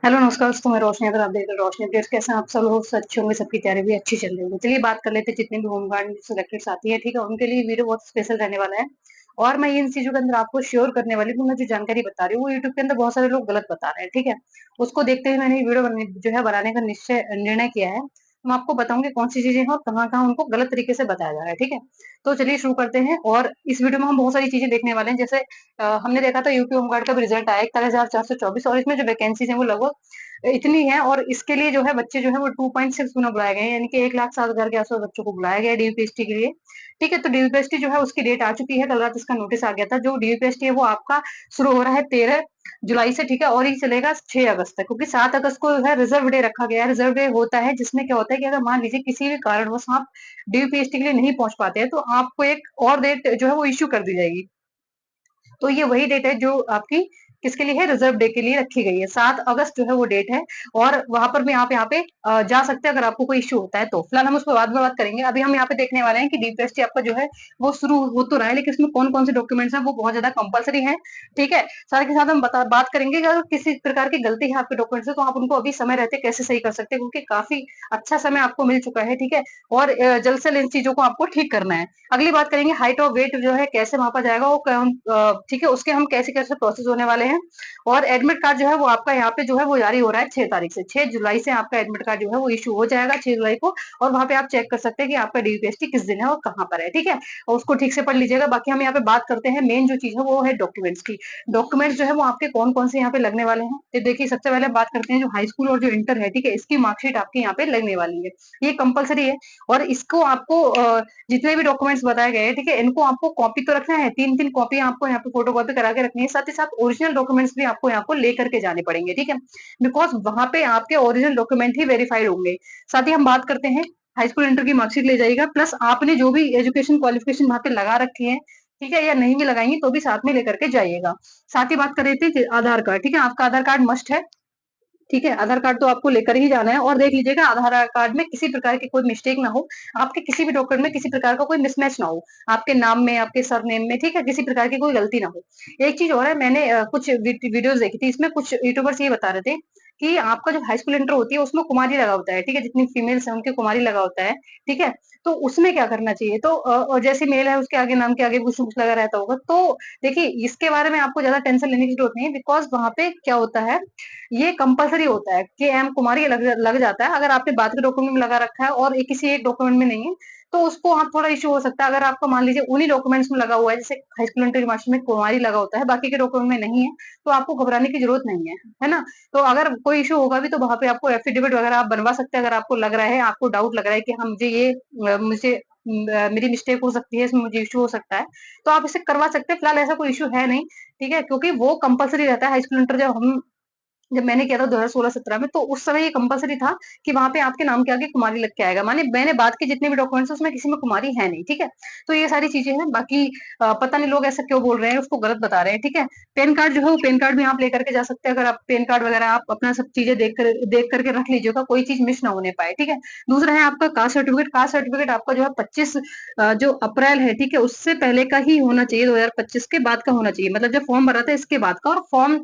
Hello नमस्कार दोस्तों, मैं रोशनी। अगर आप देख रहे हैं रोशनी अपडेट्स, कैसे हैं आप सब लोग? अच्छे होंगे, सबकी तैयारी भी अच्छी चल रही होगी। चलिए बात कर लेते हैं जितने भी होमगार्ड सिलेक्टेड्स आती है, ठीक है, उनके लिए वीडियो बहुत स्पेशल रहने वाला है। और मैं इन चीजों के अंदर आपको श्योर करने वाली हूँ। मैं जो जानकारी बता रही हूँ वो यूट्यूब के अंदर बहुत सारे लोग गलत बता रहे हैं, ठीक है। उसको देखते हुए मैंने ये वीडियो जो है बनाने का निश्चय निर्णय किया है। मैं आपको बताऊंगी कौन सी चीजें हैं और कहाँ कहाँ उनको गलत तरीके से बताया जा रहा है, ठीक है। तो चलिए शुरू करते हैं। और इस वीडियो में हम बहुत सारी चीजें देखने वाले हैं। जैसे हमने देखा था यूपी होमगार्ड का भी रिजल्ट आया 41,424, और इसमें जो वैकेंसीज है वो लगभग इतनी है। और इसके लिए जो है बच्चे जो है वो 2.6 गुना बुलाए गए हैं, यानी कि 1,07,000 के आसपास बच्चों को बुलाया गया है डीयूपीएसटी के लिए। ठीक है, तो डीयूपीएसटी जो है उसकी डेट आ चुकी है। कल रात इसका नोटिस आ गया था। जो डीयूपीएसटी है वो आपका शुरू हो रहा है 13 जुलाई से, ठीक है, और ये चलेगा 6 अगस्त तक, क्योंकि 7 अगस्त को जो है रिजर्व डे रखा गया है। रिजर्व डे होता है जिसमें क्या होता है कि अगर मान लीजिए किसी भी कारणवश आप डीयूपीएसटी के लिए नहीं पहुंच पाते हैं, तो आपको एक और डेट जो है वो इश्यू कर दी जाएगी। तो ये वही डेट है जो आपकी किसके लिए है, रिजर्व डे के लिए रखी गई है। 7 अगस्त जो है वो डेट है। और वहां पर भी आप यहाँ पे जा सकते हैं अगर आपको कोई इश्यू होता है तो। फिलहाल हम उस पर बाद में बात करेंगे। अभी हम यहाँ पे देखने वाले हैं कि डीपीएसटी आपका जो है वो शुरू हो तो रहा है, लेकिन इसमें कौन कौन से डॉक्यूमेंट्स हैं वो बहुत ज्यादा कंपलसरी है, ठीक है। साथ के साथ हम बात करेंगे कि अगर किसी प्रकार की गलती है आपके डॉक्यूमेंट्स से तो आप उनको अभी समय रहते कैसे सही कर सकते हैं, क्योंकि काफी अच्छा समय आपको मिल चुका है, ठीक है। और जल्द से जल्द इन चीजों को आपको ठीक करना है। अगली बात करेंगे हाइट और वेट जो है कैसे मापा जाएगा, वो ठीक है, उसके हम कैसे कैसे प्रोसेस होने वाले हैं। और एडमिट कार्ड जो है वो आपका यहाँ पे जो है वो जारी हो रहा है 6 तारीख से। 6 जुलाई से आपका एडमिट कार्ड जो है वो इशू हो जाएगा 6 जुलाई को। और वहां पे आप चेक कर सकते हैं कि आपका डीयूपीएसटी किस दिन है और कहाँ पर है, ठीक है। और उसको ठीक से पढ़ लीजिएगा। बाकी हम यहाँ पे बात करते हैं मेन जो चीज है वो है डॉक्यूमेंट्स की। डॉक्यूमेंट्स जो है वो आपके कौन कौन से यहाँ पे लगने वाले हैं, तो देखिए सबसे पहले बात करते हैं जो हाई स्कूल और जो इंटर है, ठीक है, इसकी मार्कशीट आपके यहाँ पे लगने वाली है। ये कंपलसरी है। और इसको आपको जितने भी डॉक्यूमेंट्स बताए गए हैं, ठीक है, इनको आपको कॉपी तो रखना है। 3-3 कॉपी आपको यहाँ पे फोटो कॉपी करा के रखनी है। साथ ही साथ ओरिजिनल डॉक्यूमेंट्स भी आपको यहाँ को लेकर के जाने पड़ेंगे, ठीक है, बिकॉज वहां पे आपके ओरिजिनल डॉक्यूमेंट ही वेरीफाइड होंगे। साथ ही हम बात करते हैं हाई स्कूल इंटर की मार्कशीट ले जाइएगा, प्लस आपने जो भी एजुकेशन क्वालिफिकेशन वहां पे लगा रखी है, ठीक है, या नहीं भी लगाएंगे तो भी साथ में लेकर के जाइएगा। साथ ही बात कर रहे थे आधार कार्ड, ठीक है, आपका आधार कार्ड मस्ट है, ठीक है। आधार कार्ड तो आपको लेकर ही जाना है। और देख लीजिएगा आधार कार्ड में किसी प्रकार की कोई मिस्टेक ना हो, आपके किसी भी डॉक्यूमेंट में किसी प्रकार का कोई मिसमैच ना हो, आपके नाम में, आपके सरनेम में, ठीक है, किसी प्रकार की कोई गलती ना हो। एक चीज और है, मैंने कुछ वीडियोस देखी थी, इसमें कुछ यूट्यूबर्स ये बता रहे थे कि आपका जो हाई स्कूल इंटर होती है उसमें कुमारी लगा होता है, ठीक है, जितनी फीमेल्स है उनके कुमारी लगा होता है, ठीक है। तो उसमें क्या करना चाहिए, तो और जैसे मेल है उसके आगे नाम के आगे कुछ कुछ लगा रहता होगा, तो देखिए इसके बारे में आपको ज्यादा टेंशन लेने की जरूरत नहीं है, बिकॉज वहां पे क्या होता है, ये कंपलसरी होता है कि एम कुमारी लग जाता है। अगर आपने बाद के डॉक्यूमेंट में लगा रखा है और एक किसी एक डॉक्यूमेंट में नहीं है, तो उसको आप थोड़ा इश्यू हो सकता है। अगर आपका मान लीजिए उन्हीं डॉक्यूमेंट्स में लगा हुआ है, जैसे हाई स्कूल इंटर की मार्कशीट में कुमारी लगा होता है, बाकी के डॉक्यूमेंट में नहीं है, तो आपको घबराने की जरूरत नहीं है ना। तो अगर कोई इश्यू होगा भी तो वहां पे आपको एफिडेविट वगैरह आप बनवा सकते हैं। अगर आपको लग रहा है, आपको डाउट लग रहा है कि हम मुझे ये मुझे मेरी मिस्टेक हो सकती है, इसमें मुझे इश्यू हो सकता है, तो आप इसे करवा सकते हैं। फिलहाल ऐसा कोई इश्यू है नहीं, ठीक है, क्योंकि वो कंपलसरी रहता है। हाई स्कूल इंटर जब मैंने किया था 2016-17 में, तो उस समय ये कंपलसरी था कि वहां पे आपके नाम के आगे कुमारी लग के आएगा। माने मैंने बात के जितने भी डॉक्यूमेंट्स उसमें किसी में कुमारी है नहीं, ठीक है। तो ये सारी चीजें हैं। बाकी पता नहीं लोग ऐसा क्यों बोल रहे हैं, उसको गलत बता रहे हैं, ठीक है। पेन कार्ड जो है वो पेन कार्ड भी आप लेकर के जा सकते हैं। अगर आप पेन कार्ड वगैरह आप अपना सब चीजें देख करके रख लीजिएगा, कोई चीज मिस ना होने पाए, ठीक है। दूसरा है आपका कास्ट सर्टिफिकेट। कास्ट सर्टिफिकेट आपका जो है 25 जो अप्रैल है, ठीक है, उससे पहले का ही होना चाहिए, 2025 के बाद का होना चाहिए। मतलब जब फॉर्म भरा था इसके बाद का, और फॉर्म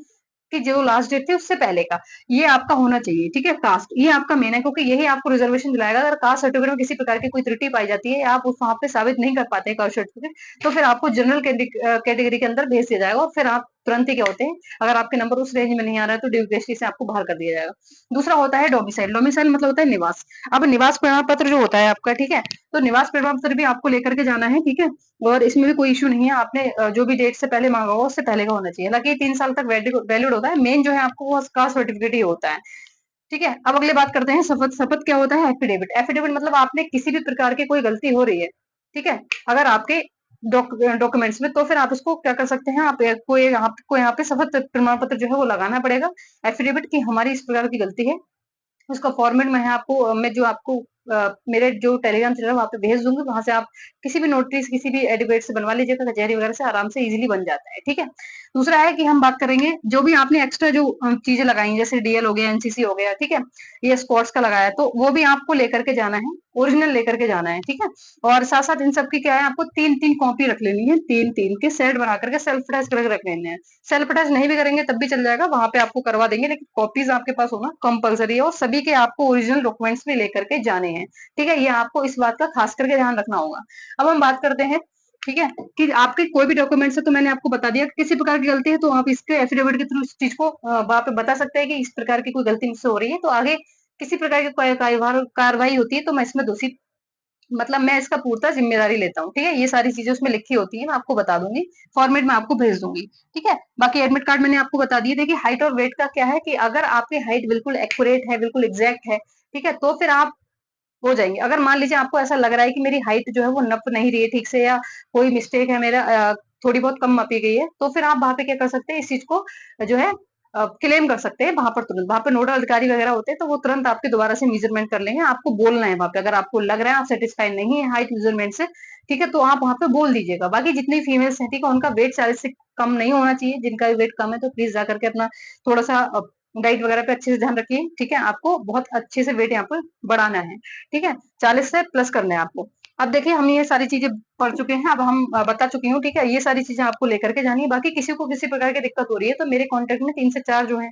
की जो लास्ट डेट थी उससे पहले का, ये आपका होना चाहिए, ठीक है। कास्ट ये आपका मेन है, क्योंकि यही आपको रिजर्वेशन दिलाएगा। अगर कास्ट सर्टिफिकेट में किसी प्रकार की कोई त्रुटि पाई जाती है, आप उस वहां पे साबित नहीं कर पाते कास्ट सर्टिफिकेट, तो फिर आपको जनरल कैटेगरी के अंदर भेज दिया जाएगा, और फिर आप तुरंत ही क्या होते हैं, अगर आपके नंबर उस रेंज में नहीं आ रहा है तो ड्यूटी से आपको बाहर कर दिया जाएगा। दूसरा होता है डोमिसाइल। डोमिसाइल मतलब होता है निवास। अब निवास प्रमाण पत्र जो होता है आपका, ठीक है, तो निवास प्रमाण पत्र भी आपको लेकर के जाना है, ठीक है। और इसमें भी कोई इश्यू नहीं है। आपने जो भी डेट से पहले मांगा होगा उससे पहले का होना चाहिए। हालांकि 3 साल तक वैलिड होता है। मेन जो है आपको वो कास्ट सर्टिफिकेट ही होता है, ठीक है। अब अगले बात करते हैं शपथ। शपथ क्या होता है, एफिडेविट। एफिडेविट मतलब आपने किसी भी प्रकार की कोई गलती हो रही है, ठीक है, अगर आपके डॉक्यूमेंट्स में, तो फिर आप उसको क्या कर सकते हैं, आपको यहाँ पे शपथ प्रमाण पत्र जो है वो लगाना पड़ेगा, एफिडेविट की हमारी इस प्रकार की गलती है। उसका फॉर्मेट मैं आपको मैं जो आपको मेरे जो टेलीग्राम चैनल है वहां पे भेज दूंगी। वहां से आप किसी भी नोटिस किसी भी एडवोकेट से बनवा लीजिएगा, कचहरी वगैरह से आराम से इजीली बन जाता है, ठीक है। दूसरा है कि हम बात करेंगे जो भी आपने एक्स्ट्रा जो चीजें लगाई हैं, जैसे डीएल हो गया, एनसीसी हो गया, ठीक है, ये स्पोर्ट्स का लगाया, तो वो भी आपको लेकर के जाना है। ओरिजिनल लेकर के जाना है, ठीक है। और साथ साथ इन सब की क्या है, आपको 3-3 कॉपी रख लेनी है, 3-3 के सेट बना करके सेल्फ अटैच करके रख लेने हैं। सेल्फ अटैच नहीं भी करेंगे तब भी चल जाएगा, वहां पे आपको करवा देंगे, लेकिन कॉपीज आपके पास होना कंपलसरी है, और सभी के आपको ओरिजिनल डॉक्यूमेंट्स भी लेकर के जाने हैं, ठीक है। ये आपको इस बात का खास करके ध्यान रखना होगा। अब हम बात करते हैं, ठीक है, कि आपके कोई भी डॉक्यूमेंट्स है, तो मैंने आपको बता दिया किसी प्रकार की गलती है तो आप इसके एफिडेविट के थ्रू इस चीज को वहां पे बता सकते हैं कि इस प्रकार की कोई गलती मुझसे हो रही है, तो आगे किसी प्रकार की कार्रवाई होती है तो मैं इसमें दोषी, मतलब मैं इसका पूर्णतः जिम्मेदारी लेता हूँ, ठीक है। ये सारी चीजें उसमें लिखी होती है, मैं आपको बता दूंगी, फॉर्मेट में आपको भेज दूंगी, ठीक है। बाकी एडमिट कार्ड मैंने आपको बता दिया। देखिए हाइट और वेट का क्या है कि अगर आपकी हाइट बिल्कुल एक्यूरेट है, बिल्कुल एग्जैक्ट है, ठीक है, तो फिर आप हो जाएंगे। अगर मान लीजिए आपको ऐसा लग रहा है कि मेरी हाइट जो है वो नप नहीं रही है ठीक से, या कोई मिस्टेक है मेरा, थोड़ी बहुत कम मापी गई है, तो फिर आप वहां पे क्या कर सकते हैं, इस चीज को जो है क्लेम कर सकते हैं वहां पर तुरंत। वहां पे नोडल अधिकारी वगैरह होते हैं, तो वो तुरंत आपके दोबारा से मेजरमेंट कर लेंगे। आपको बोलना है वहां पे, अगर आपको लग रहा है आप सेटिस्फाइड नहीं है हाइट मेजरमेंट से, ठीक है, तो आप वहां पे बोल दीजिएगा। बाकी जितनी फीमेल्स है, ठीक है, उनका वेट 40 से कम नहीं होना चाहिए। जिनका वेट कम है तो प्लीज जाकर के अपना थोड़ा सा डाइट वगैरह पे अच्छे से ध्यान रखिए, ठीक है। आपको बहुत अच्छे से वेट यहाँ पर बढ़ाना है, ठीक है, 40 से प्लस करना है आपको। अब देखिए हम ये सारी चीजें पढ़ चुके हैं, अब हम बता चुकी हूँ, ठीक है। ये सारी चीजें आपको लेकर के जानी है। बाकी किसी को किसी प्रकार की दिक्कत हो रही है तो मेरे कॉन्टेक्ट में 3 से 4 जो है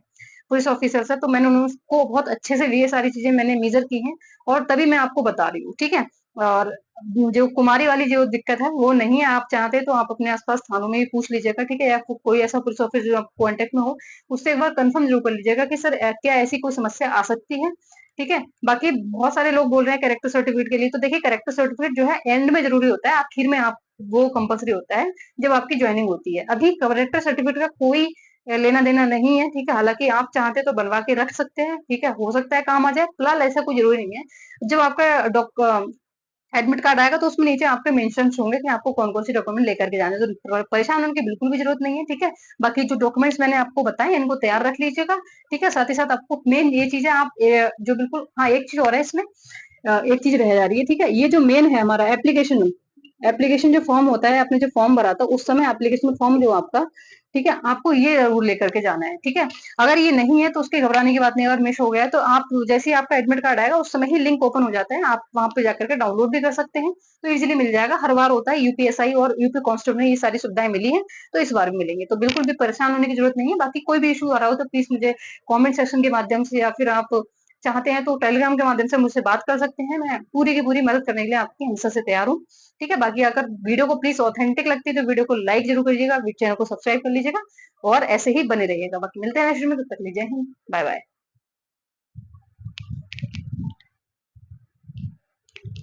पुलिस ऑफिसर्स है, तो मैंने उनको बहुत अच्छे से ये सारी चीजें मैंने मेजर की हैं, और तभी मैं आपको बता रही हूँ, ठीक है। और जो कुमारी वाली जो दिक्कत है वो नहीं है, आप चाहते तो आप अपने आसपास थानों में भी पूछ लीजिएगा, ठीक है, या कोई ऐसा पुलिस ऑफिसर जो आपको कॉन्टेक्ट में हो, उससे एक बार कंफर्म जरूर कर लीजिएगा कि सर क्या ऐसी कोई समस्या आ सकती है, ठीक है। बाकी बहुत सारे लोग बोल रहे हैं कैरेक्टर सर्टिफिकेट के लिए, तो देखिए कैरेक्टर सर्टिफिकेट जो है एंड में जरूरी होता है, आखिर में आप वो कंपलसरी होता है जब आपकी ज्वाइनिंग होती है। अभी कैरेक्टर सर्टिफिकेट का कोई लेना देना नहीं है, ठीक है। हालांकि आप चाहते तो बनवा के रख सकते हैं, ठीक है, हो सकता है काम आ जाए, फिलहाल ऐसा कोई जरूरी नहीं है। जब आपका एडमिट कार्ड आएगा तो उसमें नीचे आपके मेंशन होंगे कि आपको कौन कौन सी डॉक्यूमेंट लेकर के जाने, तो परेशान होने की बिल्कुल भी जरूरत नहीं है, ठीक है। बाकी जो डॉक्यूमेंट्स मैंने आपको बताए इनको तैयार रख लीजिएगा, ठीक है। साथ ही साथ आपको मेन ये चीजें आप जो बिल्कुल, हाँ एक चीज और है इसमें, एक चीज रह जा रही है, ठीक है। ये जो मेन है हमारा एप्लीकेशन, एप्लीकेशन जो फॉर्म होता है, आपने जो फॉर्म भरा था उस समय एप्लीकेशन फॉर्म जो आपका, ठीक है, आपको ये जरूर लेकर के जाना है, ठीक है। अगर ये नहीं है तो उसके घबराने की बात नहीं। अगर मिस हो गया है तो आप जैसे ही आपका एडमिट कार्ड आएगा उस समय ही लिंक ओपन हो जाता है, आप वहां पे जाकर के डाउनलोड भी कर सकते हैं, तो इजीली मिल जाएगा। हर बार होता है, यूपीएसआई और यूपी कांस्टेबल में ये सारी सुविधाएं मिली है, तो इस बार भी मिलेंगे, तो बिल्कुल भी परेशान होने की जरूरत नहीं है। बाकी कोई भी इशू आ रहा हो तो प्लीज मुझे कॉमेंट सेक्शन के माध्यम से, या फिर आप चाहते हैं तो टेलीग्राम के माध्यम से मुझसे बात कर सकते हैं। मैं पूरी की पूरी मदद करने के लिए आपकी हमेशा से तैयार हूँ, ठीक है। बाकी अगर वीडियो को प्लीज ऑथेंटिक लगती है तो वीडियो को लाइक जरूर करिएगा, चैनल को सब्सक्राइब कर लीजिएगा, और ऐसे ही बने रहिएगा। बाकी मिलते हैं नेक्स्ट वीडियो में, तब तक लीजिए, बाय बाय।